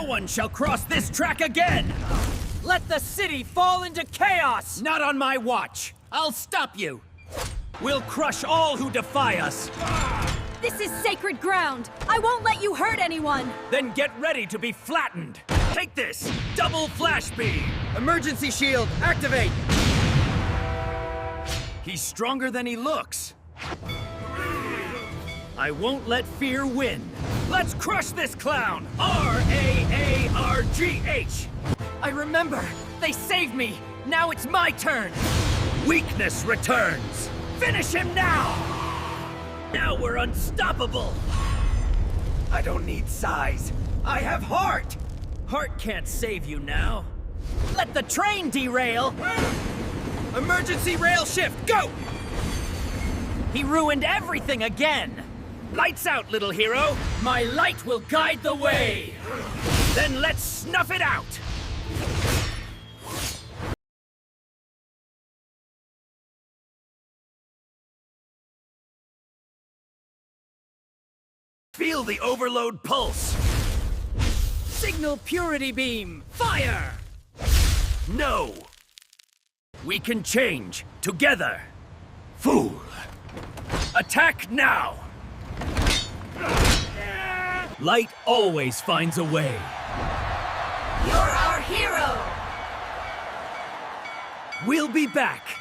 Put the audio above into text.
one shall cross this track again! Let the city fall into chaos! Not on my watch! I'll stop you! We'll crush all who defy us! This is sacred ground! I won't let you hurt anyone! Then get ready to be flattened! Take this! Double flash beam! Emergency shield, activate! He's stronger than he looks. I won't let fear win. Let's crush this clown! R-A-A-R-G-H! I remember! They saved me! Now it's my turn! Weakness returns! Finish him now! Now we're unstoppable! I don't need size. I have heart! Heart can't save you now. Let the train derail! Emergency rail shift, go! He ruined everything again! Lights out, little hero! My light will guide the way! Then let's snuff it out! Feel the overload pulse! Signal purity beam, fire! No! We can change, together! Fool! Attack now! Light always finds a way. You're our hero! We'll be back!